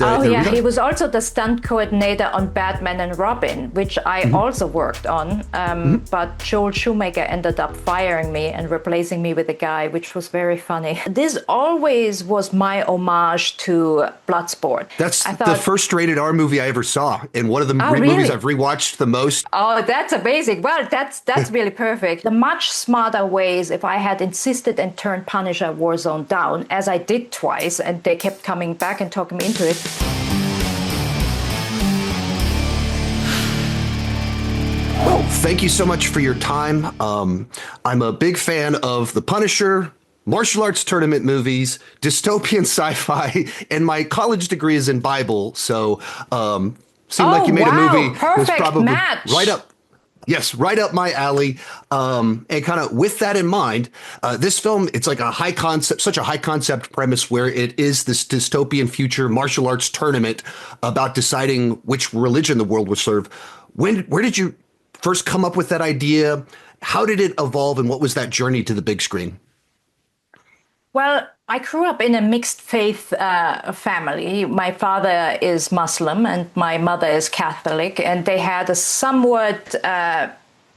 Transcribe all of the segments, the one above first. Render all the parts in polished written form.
Oh the yeah, he reboot? was also the stunt coordinator on Batman and Robin, which I also worked on. But Joel Schumacher ended up firing me and replacing me with a guy, which was very funny. This always was my homage to Bloodsport. That's I the thought, first rated R movie I ever saw, and one of the oh movies really? I've rewatched the most. Oh, that's amazing. Well, that's really perfect. The much smarter ways, if I had insisted and turned Punisher Warzone down, as I did twice, and they kept coming back and talking me into it. Well, thank you so much for your time. I'm a big fan of The Punisher, martial arts tournament movies, dystopian sci-fi, and my college degree is in Bible. So, seemed like Oh, you made a wow. movie was Perfect probably right match. up. Yes, right up my alley. And kind of with that in mind, this film, it's like a high concept, such a high concept premise where it is this dystopian future martial arts tournament about deciding which religion the world would serve. Where did you first come up with that idea? How did it evolve, and what was that journey to the big screen? Well, I grew up in a mixed faith family. My father is Muslim and my mother is Catholic, and they had a somewhat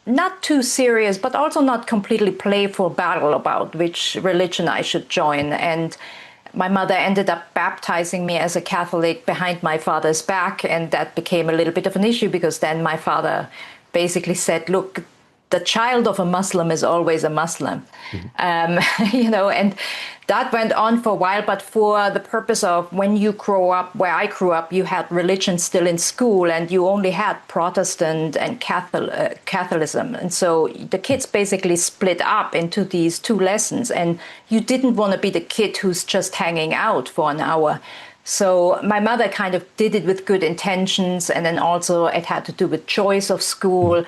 not too serious, but also not completely playful battle about which religion I should join. And my mother ended up baptizing me as a Catholic behind my father's back, and that became a little bit of an issue because then my father basically said, look, the child of a Muslim is always a Muslim. And that went on for a while, but for the purpose of when you grow up, where I grew up, you had religion still in school and you only had Protestant and Catholicism. And so the kids basically split up into these two lessons, and you didn't want to be the kid who's just hanging out for an hour. So my mother kind of did it with good intentions, and then also it had to do with choice of school.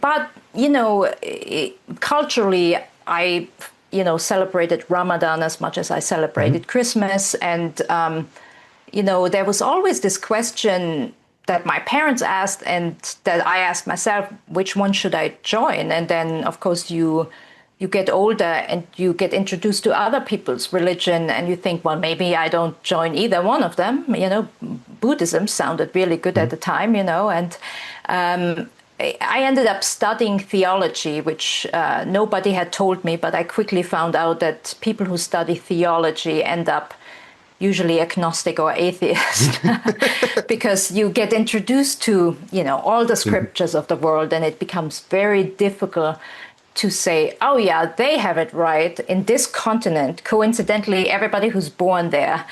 But, culturally, I, celebrated Ramadan as much as I celebrated Christmas. And, there was always this question that my parents asked and that I asked myself, which one should I join? And then, of course, you get older and you get introduced to other people's religion and you think, well, maybe I don't join either one of them. Buddhism sounded really good at the time, and I ended up studying theology, which nobody had told me, but I quickly found out that people who study theology end up usually agnostic or atheist because you get introduced to, all the scriptures of the world, and it becomes very difficult to say, oh yeah, they have it right in this continent. Coincidentally, everybody who's born there,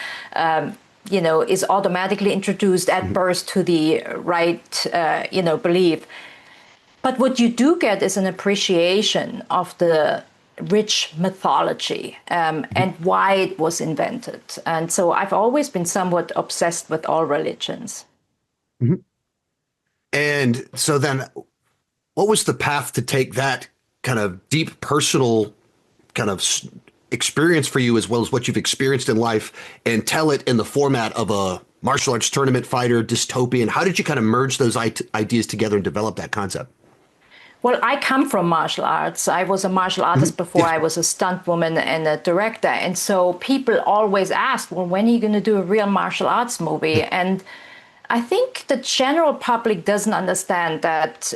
is automatically introduced at birth to the right, belief. But what you do get is an appreciation of the rich mythology and why it was invented. And so I've always been somewhat obsessed with all religions. Mhm. And so then what was the path to take that kind of deep personal kind of experience for you, as well as what you've experienced in life, and tell it in the format of a martial arts tournament fighter, dystopian? How did you kind of merge those ideas together and develop that concept? Well, I come from martial arts. I was a martial artist before Yes. I was a stunt woman and a director. And so people always ask, well, when are you going to do a real martial arts movie? And I think the general public doesn't understand that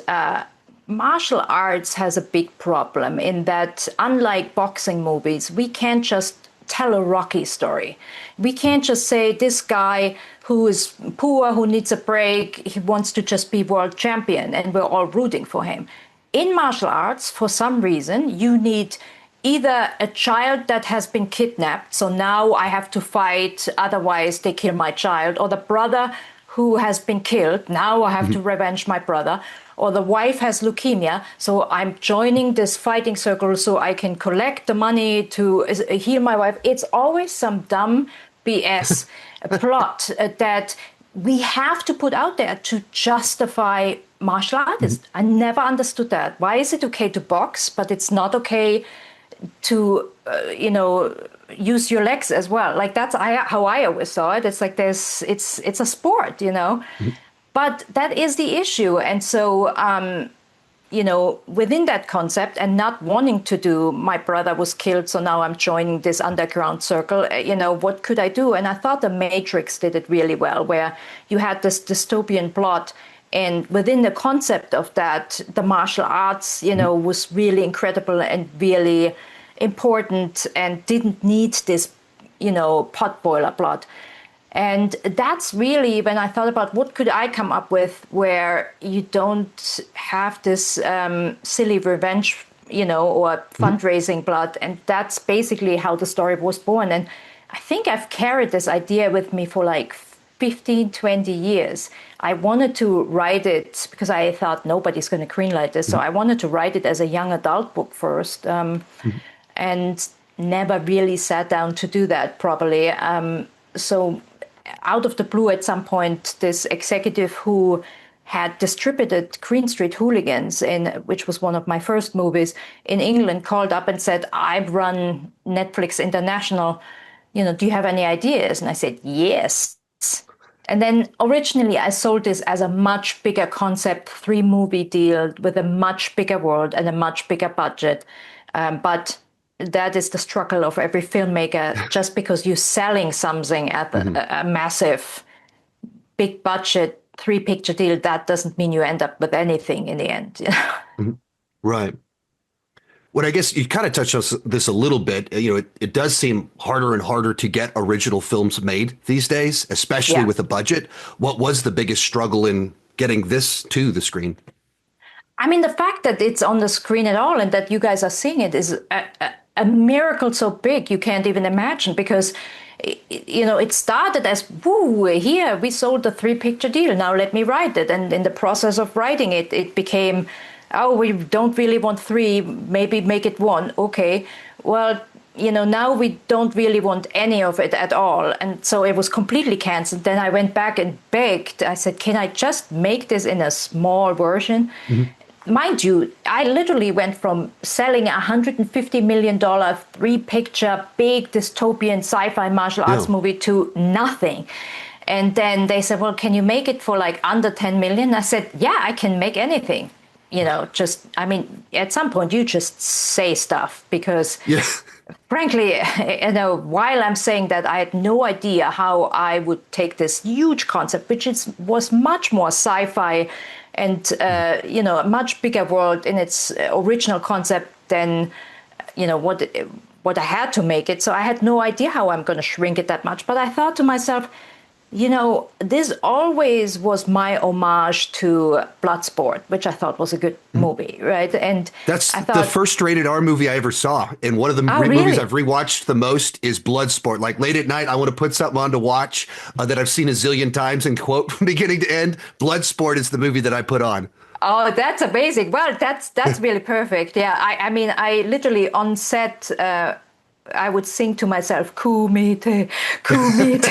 martial arts has a big problem in that, unlike boxing movies, we can't just tell a Rocky story. We can't just say this guy who is poor, who needs a break, he wants to just be world champion, and we're all rooting for him. In martial arts, for some reason, you need either a child that has been kidnapped, so now I have to fight, otherwise they kill my child, or the brother who has been killed, now I have to revenge my brother, or the wife has leukemia, so I'm joining this fighting circle so I can collect the money to heal my wife. It's always some dumb BS plot that we have to put out there to justify martial artists. I never understood that. Why is it okay to box, but it's not okay to, use your legs as well? Like that's how I always saw it. It's like it's a sport, But that is the issue. And so within that concept and not wanting to do, my brother was killed, so now I'm joining this underground circle, what could I do? And I thought The Matrix did it really well, where you had this dystopian plot, and within the concept of that, the martial arts, was really incredible and really important and didn't need this, potboiler plot. And that's really when I thought about what could I come up with where you don't have this silly revenge, or fundraising plot. And that's basically how the story was born. And I think I've carried this idea with me for like 15, 20 years. I wanted to write it because I thought nobody's going to greenlight this. So I wanted to write it as a young adult book first, and never really sat down to do that properly. So out of the blue, at some point, this executive who had distributed Green Street Hooligans, which was one of my first movies in England, called up and said, "I run Netflix International. Do you have any ideas?" And I said, "Yes." And then originally I sold this as a much bigger concept, 3-movie deal with a much bigger world and a much bigger budget. But that is the struggle of every filmmaker. Just because you're selling something at a massive, big budget, 3-picture deal, that doesn't mean you end up with anything in the end. Right. Well, I guess you kind of touched on this a little bit. It does seem harder and harder to get original films made these days, especially with a budget. What was the biggest struggle in getting this to the screen? I mean, the fact that it's on the screen at all and that you guys are seeing it is a miracle so big you can't even imagine, because it started as, woo, here we sold a 3-picture deal, now let me write it. And in the process of writing it, it became, oh, we don't really want 3, maybe make it 1. Okay, well, now we don't really want any of it at all. And so it was completely canceled. Then I went back and begged. I said, can I just make this in a small version? Mind you, I literally went from selling a $150 million 3-picture, big dystopian sci-fi martial arts movie to nothing. And then they said, well, can you make it for like under 10 million? I said, yeah, I can make anything. At some point you just say stuff, because frankly, while I'm saying that, I had no idea how I would take this huge concept, which was much more sci-fi and, a much bigger world in its original concept than, what I had to make it. So I had no idea how I'm going to shrink it that much. But I thought to myself, this always was my homage to Bloodsport, which I thought was a good movie, right? And that's the first rated R movie I ever saw. And one of the movies I've rewatched the most is Bloodsport. Like late at night, I want to put something on to watch that I've seen a zillion times and quote from beginning to end. Bloodsport is the movie that I put on. Oh, that's amazing. Well, that's really perfect. Yeah, I literally on set, I would sing to myself, kumite, kumite.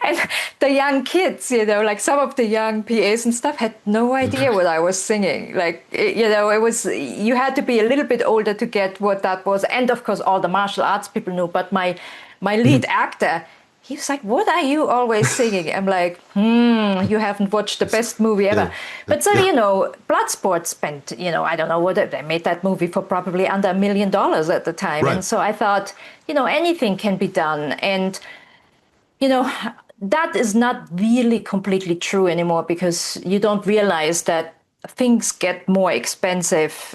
And the young kids, like some of the young PAs and stuff had no idea what I was singing. Like, it was, you had to be a little bit older to get what that was. And of course, all the martial arts people knew. But my lead actor, he was like, what are you always singing? I'm like, you haven't watched the best movie ever. But so, Bloodsport spent, I don't know what, they made that movie for probably under $1 million at the time. Right. And so I thought, anything can be done. And, that is not really completely true anymore, because you don't realize that things get more expensive,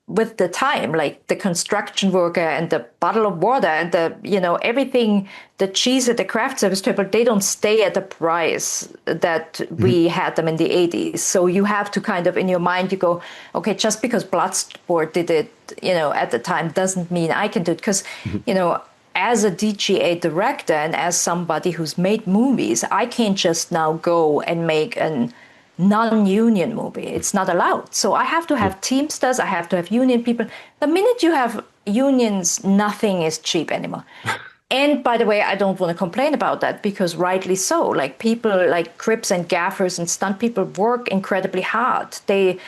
with the time, like the construction worker and the bottle of water and the, everything, the cheese at the craft service table, they don't stay at the price that we had them in the 80s. So you have to kind of, in your mind, you go, okay, just because Bloodsport did it, at the time doesn't mean I can do it. Because, as a DGA director and as somebody who's made movies, I can't just now go and make a non-union movie. It's not allowed. So I have to have Teamsters, I have to have union people. The minute you have unions, nothing is cheap anymore. And by the way, I don't want to complain about that, because rightly so. Like people like crips and gaffers and stunt people work incredibly hard. They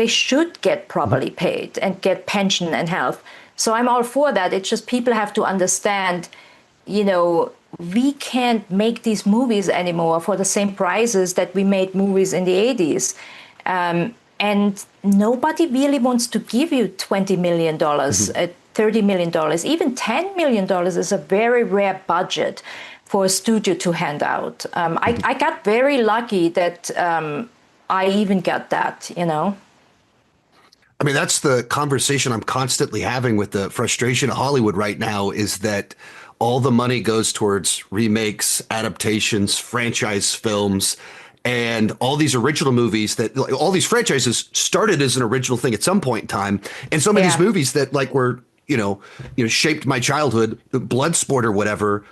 should get properly paid and get pension and health. So I'm all for that. It's just people have to understand, we can't make these movies anymore for the same prices that we made movies in the 80s. And nobody really wants to give you $20 million, $30 million, even $10 million is a very rare budget for a studio to hand out. I got very lucky that I even got that, you know. I mean, that's the conversation I'm constantly having with the frustration of Hollywood right now, is that all the money goes towards remakes, adaptations, franchise films, and all these original movies that, like, all these franchises started as an original thing at some point in time. And some of these movies that like were, shaped my childhood, Bloodsport or whatever,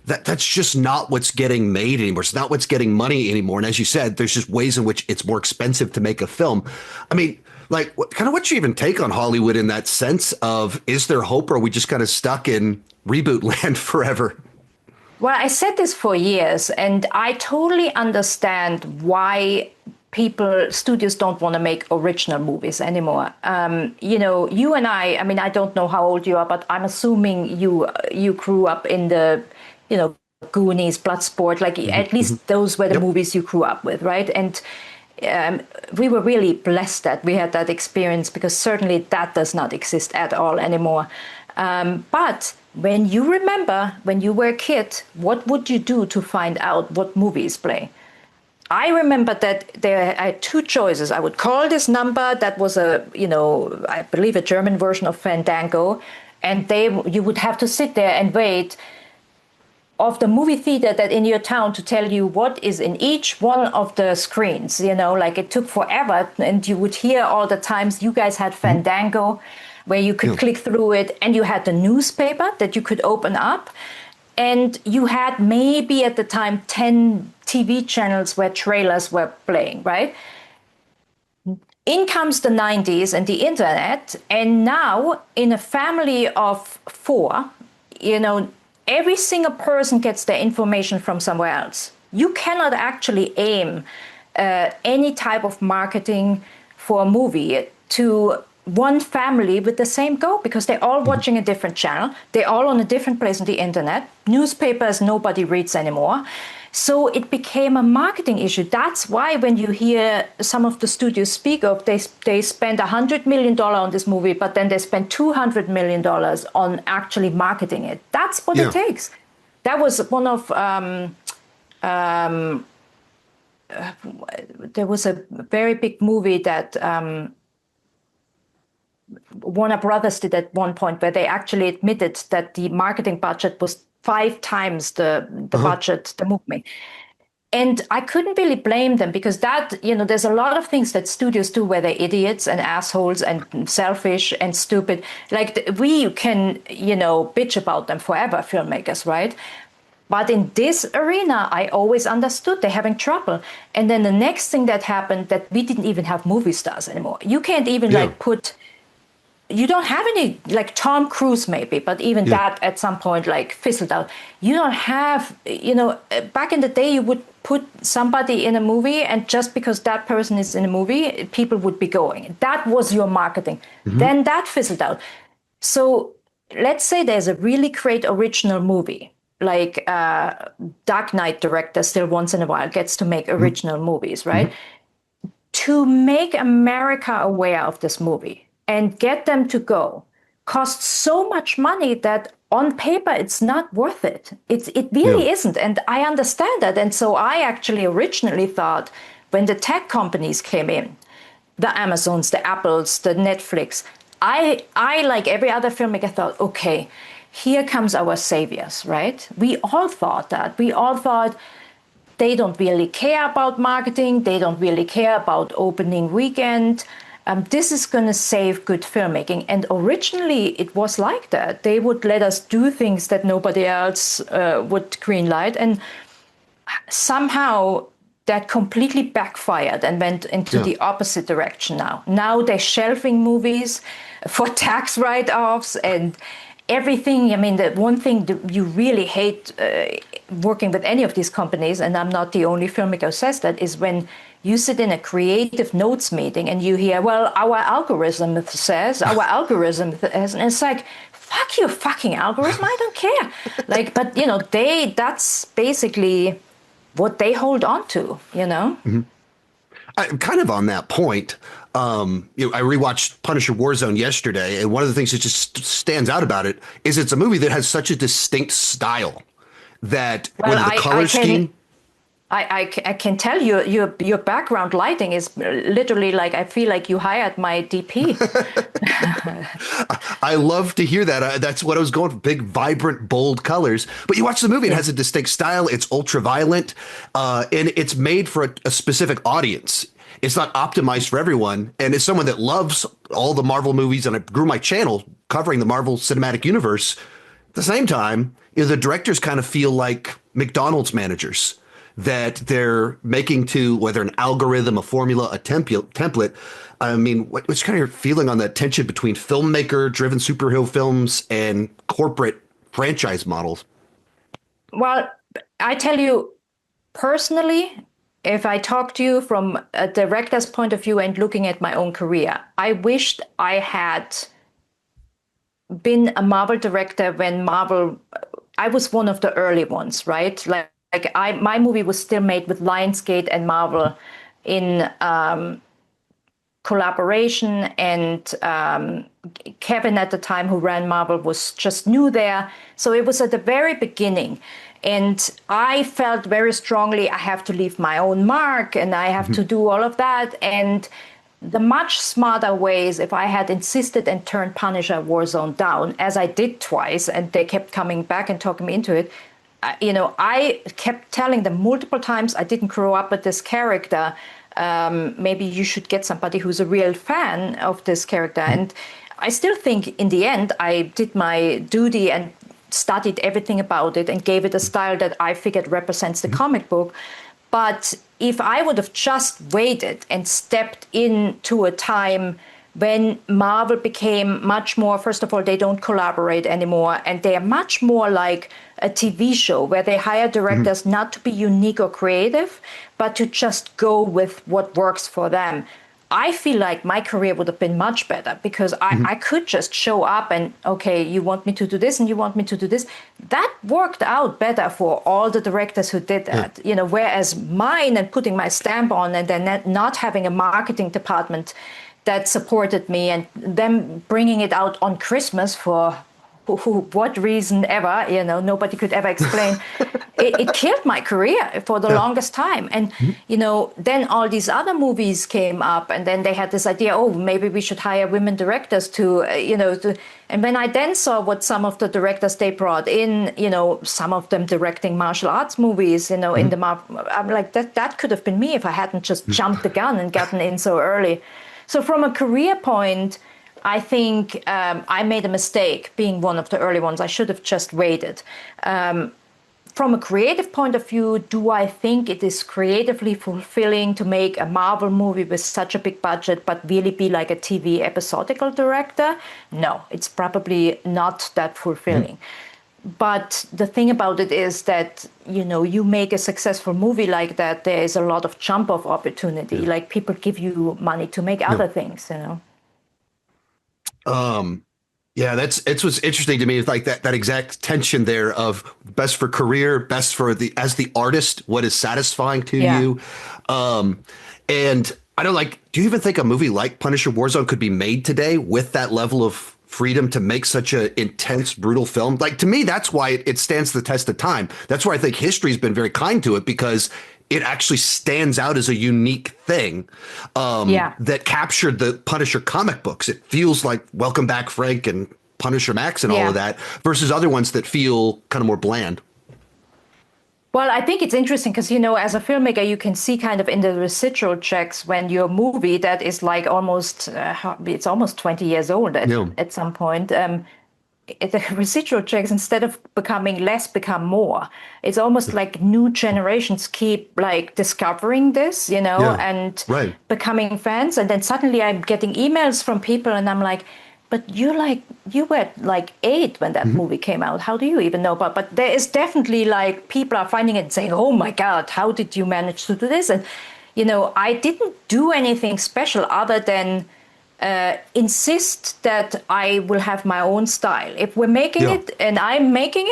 that's just not what's getting made anymore. It's not what's getting money anymore. And as you said, there's just ways in which it's more expensive to make a film. I mean, like, what's your even take on Hollywood in that sense of, is there hope, or are we just kind of stuck in reboot land forever? Well, I said this for years, and I totally understand why studios don't want to make original movies anymore. You and I mean, I don't know how old you are, but I'm assuming you grew up in the, Goonies, Bloodsport, like at least those were the movies you grew up with, right? And we were really blessed that we had that experience, because certainly that does not exist at all anymore. But when you remember when you were a kid, what would you do to find out what movies play? I remember that I had two choices. I would call this number that was I believe a German version of Fandango, and you would have to sit there and wait of the movie theater that in your town to tell you what is in each one of the screens, like it took forever, and you would hear all the times you guys had Fandango, where you could click through it, and you had the newspaper that you could open up, and you had maybe at the time 10 TV channels where trailers were playing, right? In comes the 90s and the internet, and now in a family of four, every single person gets their information from somewhere else. You cannot actually aim any type of marketing for a movie to one family with the same goal, because they're all watching a different channel. They're all on a different place on the internet. Newspapers, nobody reads anymore. So it became a marketing issue. That's why when you hear some of the studios speak of, they spend $100 million on this movie, but then they spend $200 million on actually marketing it. That's what it takes. That was one of, there was a very big movie that Warner Brothers did at one point, where they actually admitted that the marketing budget was 5 times the budget the movie. And I couldn't really blame them, because there's a lot of things that studios do where they're idiots and assholes and selfish and stupid. Like, we can, bitch about them forever, filmmakers, right? But in this arena, I always understood they're having trouble. And then the next thing that happened, that we didn't even have movie stars anymore. You can't even you don't have any, like Tom Cruise maybe, but even that at some point fizzled out. You don't have, back in the day, you would put somebody in a movie, and just because that person is in a movie, people would be going. That was your marketing. Then that fizzled out. So let's say there's a really great original movie, like Dark Knight director still once in a while gets to make original movies, right? To make America aware of this movie and get them to go costs so much money that on paper it's not worth it. It really isn't. And I understand that. And so I actually originally thought, when the tech companies came in, the Amazons, the Apples, the Netflix, I like every other filmmaker thought, okay, here comes our saviors, right? We all thought that. We all thought, they don't really care about marketing. They don't really care about opening weekend. This is going to save good filmmaking. And originally it was like that. They would let us do things that nobody else would greenlight. And somehow that completely backfired and went into the opposite direction now. Now they're shelving movies for tax write-offs and everything. I mean, the one thing that you really hate working with any of these companies, and I'm not the only filmmaker who says that, is when you sit in a creative notes meeting and you hear, well, our algorithm says, and it's like, fuck your fucking algorithm, I don't care. But that's basically what they hold on to, Kind of on that point, I rewatched Punisher Warzone yesterday, and one of the things that just stands out about it is it's a movie that has such a distinct style that Well, whether the color scheme. I can tell you your background lighting is literally like I feel like you hired my DP. I love to hear that. That's what I was going for. Big, vibrant, bold colors. But you watch the movie, it has a distinct style. It's ultra violent, and it's made for a specific audience. It's not optimized for everyone. And as someone that loves all the Marvel movies, and I grew my channel covering the Marvel Cinematic Universe, at the same time, the directors kind of feel like McDonald's managers, that they're making to whether an algorithm, a formula, a template. I mean, what's kind of your feeling on that tension between filmmaker-driven superhero films and corporate franchise models? Well, I tell you personally, if I talk to you from a director's point of view and looking at my own career, I wished I had been a Marvel director when I was one of the early ones, right? My movie was still made with Lionsgate and Marvel in collaboration, and Kevin at the time, who ran Marvel, was just new there. So it was at the very beginning. And I felt very strongly I have to leave my own mark and I have to do all of that. And the much smarter ways, if I had insisted and turned Punisher Warzone down, as I did twice, and they kept coming back and talking me into it, I kept telling them multiple times, I didn't grow up with this character. Maybe you should get somebody who's a real fan of this character. And I still think in the end, I did my duty and studied everything about it and gave it a style that I figured represents the comic book. But if I would have just waited and stepped into a time when Marvel became much more, first of all, they don't collaborate anymore, and they are much more like a TV show where they hire directors not to be unique or creative, but to just go with what works for them. I feel like my career would have been much better because I could just show up and, okay, you want me to do this and you want me to do this. That worked out better for all the directors who did that, whereas mine and putting my stamp on and then not having a marketing department that supported me and them bringing it out on Christmas for what reason ever, nobody could ever explain. It killed my career for the longest time. And, then all these other movies came up and then they had this idea, oh, maybe we should hire women directors and when I then saw what some of the directors they brought in, some of them directing martial arts movies, in the Marvel, I'm like, that could have been me if I hadn't just jumped the gun and gotten in so early. So from a career point, I think I made a mistake being one of the early ones. I should have just waited. From a creative point of view, do I think it is creatively fulfilling to make a Marvel movie with such a big budget, but really be like a TV episodical director? No, it's probably not that fulfilling. But the thing about it is that, you make a successful movie like that, there is a lot of jump-off opportunity. Like people give you money to make other things, Yeah, it's what's interesting to me is like that exact tension there of best for career, best for as the artist, what is satisfying to you. And I don't do you even think a movie like Punisher Warzone could be made today with that level of freedom to make such an intense, brutal film? Like, to me, that's why it stands the test of time. That's why I think history's been very kind to it, because it actually stands out as a unique thing that captured the Punisher comic books. It feels like Welcome Back, Frank and Punisher Max and all of that versus other ones that feel kind of more bland. Well, I think it's interesting because, as a filmmaker, you can see kind of in the residual checks when your movie that is like it's almost 20 years old at some point. The residual checks, instead of becoming less, become more. It's almost like new generations keep like discovering this, and becoming fans. And then suddenly I'm getting emails from people and I'm like, but you were like 8 when that movie came out. How do you even know about? But there is definitely like people are finding it and saying, oh my God, how did you manage to do this? And, I didn't do anything special other than insist that I will have my own style. If we're making it and I'm making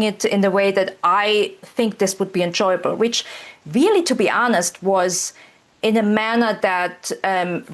it in the way that I think this would be enjoyable, which really, to be honest, was in a manner that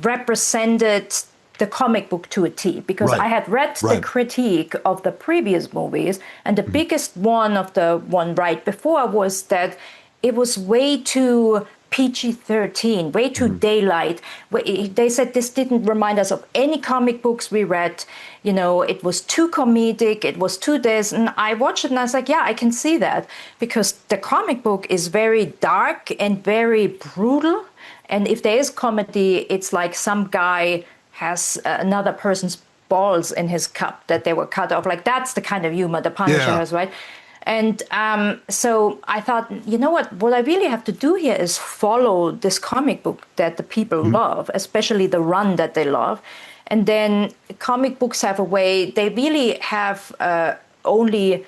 represented the comic book to a T, because I had read the critique of the previous movies, and the biggest one of the one right before was that it was way too PG-13, way too daylight. They said this didn't remind us of any comic books we read. You know, it was too comedic, it was too this. And I watched it and I was like, yeah, I can see that, because the comic book is very dark and very brutal. And if there is comedy, it's like some guy has another person's balls in his cup that they were cut off. Like, that's the kind of humor the Punisher has, right? And so I thought, you know what I really have to do here is follow this comic book that the people love, especially the run that they love. And then comic books have a way, they really have only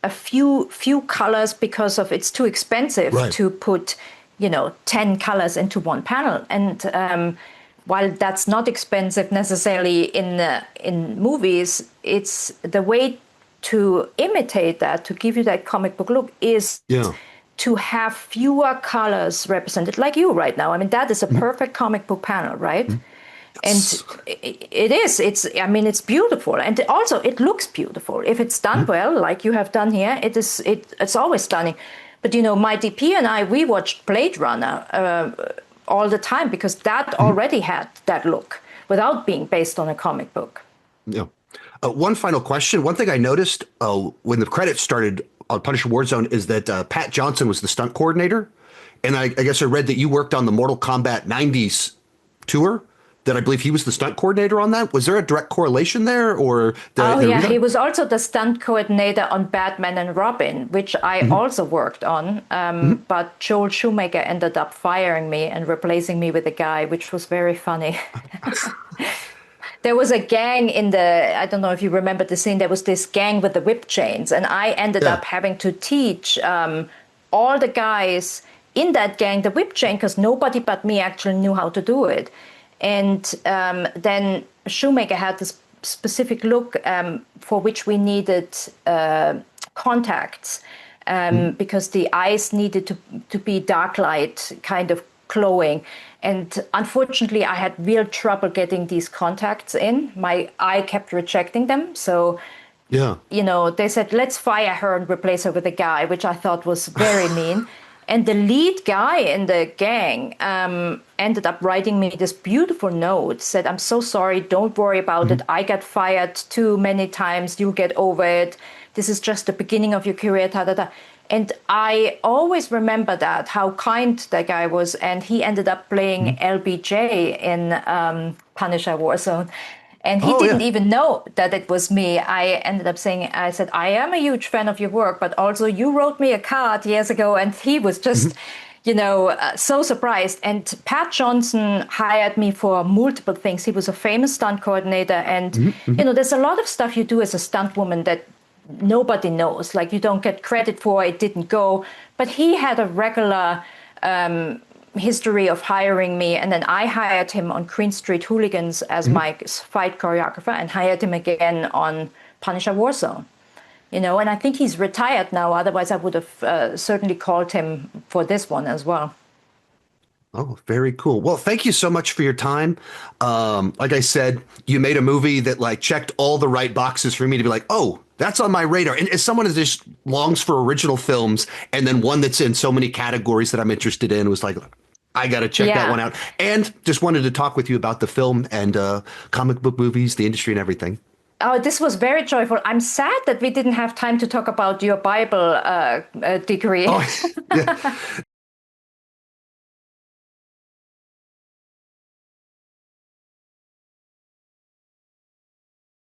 a few colors, because of it's too expensive to put, 10 colors into one panel. And while that's not expensive necessarily in movies, it's the way to imitate that, to give you that comic book look, is to have fewer colors represented, like you right now. I mean, that is a perfect comic book panel, right? And it is. It's beautiful, and also it looks beautiful if it's done well, like you have done here. It's always stunning. But my DP and we watched Blade Runner all the time, because that already had that look without being based on a comic book. Yeah. One final question. One thing I noticed when the credits started on Punisher Warzone is that Pat Johnson was the stunt coordinator. And I guess I read that you worked on the Mortal Kombat 90s tour, that I believe he was the stunt coordinator on that. Was there a direct correlation there? Or he was also the stunt coordinator on Batman and Robin, which I also worked on. But Joel Schumacher ended up firing me and replacing me with a guy, which was very funny. There was a gang I don't know if you remember the scene, there was this gang with the whip chains, and I ended up having to teach all the guys in that gang the whip chain, because nobody but me actually knew how to do it. And then Shoemaker had this specific look for which we needed contacts, because the eyes needed to be dark light, kind of glowing. And unfortunately, I had real trouble getting these contacts in. My eye kept rejecting them. So, they said, let's fire her and replace her with a guy, which I thought was very mean. And the lead guy in the gang ended up writing me this beautiful note, said, I'm so sorry, don't worry about it. I got fired too many times. You'll get over it. This is just the beginning of your career, ta-da-da. And I always remember that, how kind that guy was. And he ended up playing LBJ in Punisher Warzone. And he didn't even know that it was me. I ended up saying, I said, I am a huge fan of your work, but also you wrote me a card years ago. And he was just, so surprised. And Pat Johnson hired me for multiple things. He was a famous stunt coordinator. And, there's a lot of stuff you do as a stunt woman that nobody knows, like you don't get credit for, it didn't go. But he had a regular history of hiring me, and then I hired him on Green Street Hooligans as my fight choreographer, and hired him again on Punisher Warzone. And I think he's retired now, otherwise I would have certainly called him for this one as well. Oh, very cool. Well, thank you so much for your time. Like I said, you made a movie that checked all the right boxes for me to be like, oh, that's on my radar. And as someone who just longs for original films, and then one that's in so many categories that I'm interested in, was like, I got to check that one out. And just wanted to talk with you about the film and comic book movies, the industry and everything. Oh, this was very joyful. I'm sad that we didn't have time to talk about your Bible degree. Oh, yeah.